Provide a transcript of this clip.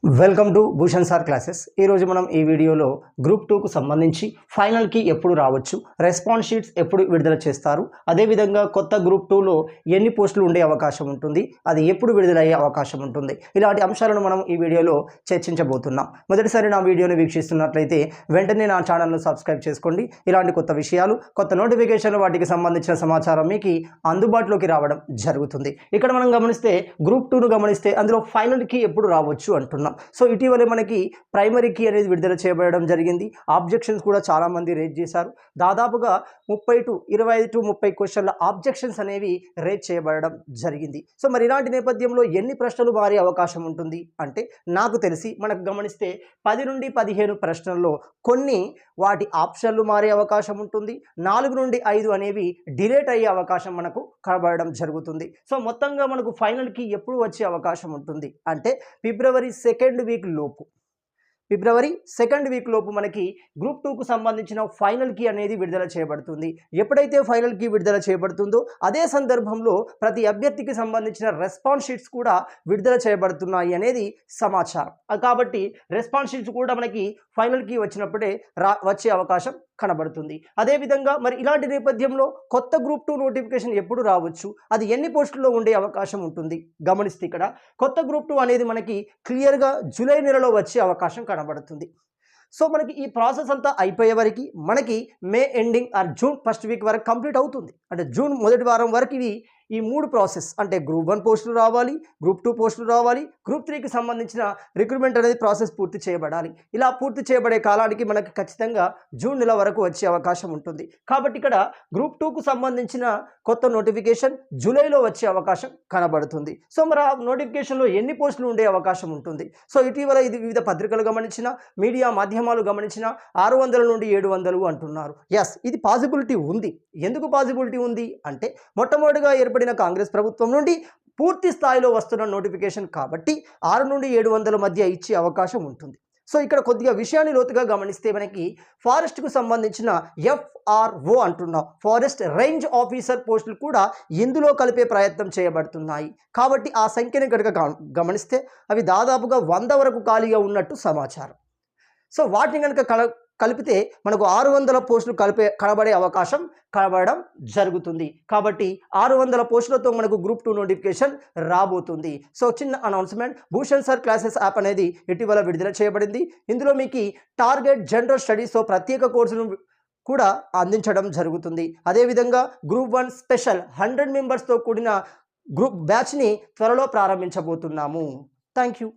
Welcome to Bhushan sir classes. ఈరోజు మనం ఈ వీడియోలో గ్రూప్ 2కు సంబంధించి ఫైనల్కి ఎప్పుడు రావచ్చు, రెస్పాన్స్ షీట్స్ ఎప్పుడు విడుదల చేస్తారు, అదేవిధంగా కొత్త గ్రూప్ 2లో ఎన్ని పోస్టులు ఉండే అవకాశం ఉంటుంది, అది ఎప్పుడు విడుదలయ్యే అవకాశం ఉంటుంది, ఇలాంటి అంశాలను మనం ఈ వీడియోలో చర్చించబోతున్నాం. మొదటిసారి నా వీడియోని వీక్షిస్తున్నట్లయితే వెంటనే నా ఛానల్ను సబ్స్క్రైబ్ చేసుకోండి. ఇలాంటి కొత్త విషయాలు, కొత్త నోటిఫికేషన్లు, వాటికి సంబంధించిన సమాచారం మీకు అందుబాటులోకి రావడం జరుగుతుంది. ఇక్కడ మనం గమనిస్తే గ్రూప్ 2ను గమనిస్తే అందులో ఫైనల్కి ఎప్పుడు రావచ్చు అంటున్నాం. సో ఇటీవలే మనకి ప్రైమరీ కీ అనేది విడుదల చేయబడడం జరిగింది. ఆబ్జెక్షన్స్ కూడా చాలామంది రేజ్ చేశారు. దాదాపుగా 25 to 30 క్వశ్చన్ల ఆబ్జెక్షన్స్ అనేవి రేజ్ చేయబడడం జరిగింది. సో మరి ఇలాంటి నేపథ్యంలో ఎన్ని ప్రశ్నలు మారే అవకాశం ఉంటుంది అంటే, నాకు తెలిసి మనకు గమనిస్తే 10 నుండి 15 ప్రశ్నల్లో కొన్ని వాటి ఆప్షన్లు మారే అవకాశం ఉంటుంది. 4 నుండి 5 అనేవి డిలేట్ అయ్యే అవకాశం మనకు కనబడడం జరుగుతుంది. సో మొత్తంగా మనకు ఫైనల్కి ఎప్పుడు వచ్చే అవకాశం ఉంటుంది అంటే ఫిబ్రవరి సెకండ్ వీక్ లోపు మనకి గ్రూప్ 2కు సంబంధించిన ఫైనల్ కీ అనేది విడుదల చేయబడుతుంది. ఎప్పుడైతే ఫైనల్ కీ విడుదల చేయబడుతుందో అదే సందర్భంలో ప్రతి అభ్యర్థికి సంబంధించిన రెస్పాన్స్ షీట్స్ కూడా విడుదల చేయబడుతున్నాయి అనేది సమాచారం. కాబట్టి రెస్పాన్స్ షీట్స్ కూడా మనకి ఫైనల్ కీ వచ్చినప్పుడే వచ్చే అవకాశం కనబడుతుంది. అదేవిధంగా మరి ఇలాంటి నేపథ్యంలో కొత్త గ్రూప్ 2 నోటిఫికేషన్ ఎప్పుడు రావచ్చు, అది ఎన్ని పోస్టుల్లో ఉండే అవకాశం ఉంటుంది గమనిస్తే ఇక్కడ కొత్త గ్రూప్ 2 అనేది మనకి క్లియర్గా జూలై నెలలో వచ్చే అవకాశం కనబడుతుంది. సో మనకి ఈ ప్రాసెస్ అంతా అయిపోయే వరకు మనకి May ending or June first week వరకు కంప్లీట్ అవుతుంది. అంటే జూన్ మొదటి వారం వరకు ఈ 3 ప్రాసెస్ అంటే గ్రూప్ 1 పోస్టులు రావాలి, గ్రూప్ 2 పోస్టులు రావాలి, గ్రూప్ 3కి సంబంధించిన రిక్రూట్మెంట్ అనేది ప్రాసెస్ పూర్తి చేయబడాలి. ఇలా పూర్తి చేయబడే కాలానికి మనకి ఖచ్చితంగా జూన్ నెల వరకు వచ్చే అవకాశం ఉంటుంది. కాబట్టి ఇక్కడ గ్రూప్ 2కు సంబంధించిన కొత్త నోటిఫికేషన్ జూలైలో వచ్చే అవకాశం కనబడుతుంది. సో మరి ఆ నోటిఫికేషన్లో ఎన్ని పోస్టులు ఉండే అవకాశం ఉంటుంది. సో ఇటీవల ఇది వివిధ పత్రికలు గమనించిన, మీడియా మాధ్యమాలు గమనించిన 600 నుండి 700 అంటున్నారు. ఎస్, ఇది పాసిబిలిటీ ఉంది. ఎందుకు పాసిబిలిటీ ఉంది అంటే మొట్టమొదటిగా ఏర్పడిన కాంగ్రెస్ ప్రభుత్వం నుండి పూర్తి స్థాయిలో వస్తున్న నోటిఫికేషన్ కాబట్టి 6 నుండి 700 మధ్య ఇచ్చే అవకాశం ఉంటుంది. సో ఇక్కడ కొద్దిగా విషయాన్ని లోతుగా గమనిస్తే మనకి ఫారెస్ట్కు సంబంధించిన FRO అంటున్నాం, ఫారెస్ట్ రేంజ్ ఆఫీసర్ పోస్టులు కూడా ఇందులో కలిపే ప్రయత్నం చేయబడుతున్నాయి. కాబట్టి ఆ సంఖ్యని కనుక గమనిస్తే అవి దాదాపుగా 100 వరకు ఖాళీగా ఉన్నట్టు సమాచారం. సో వాటిని కనుక కలిపితే మనకు 600 పోస్టులు కనబడే అవకాశం కనబడడం జరుగుతుంది. కాబట్టి 600 పోస్టులతో మనకు గ్రూప్ 2 నోటిఫికేషన్ రాబోతుంది. సో చిన్న announcement, Bhushan sir classes app అనేది ఇటీవల విడుదల చేయబడింది. ఇందులో మీకు టార్గెట్ జనరల్ స్టడీస్తో ప్రత్యేక కోర్సును కూడా అందించడం జరుగుతుంది. అదేవిధంగా గ్రూప్ 1 స్పెషల్ 100 మెంబర్స్తో కూడిన గ్రూప్ బ్యాచ్ని త్వరలో ప్రారంభించబోతున్నాము. Thank you.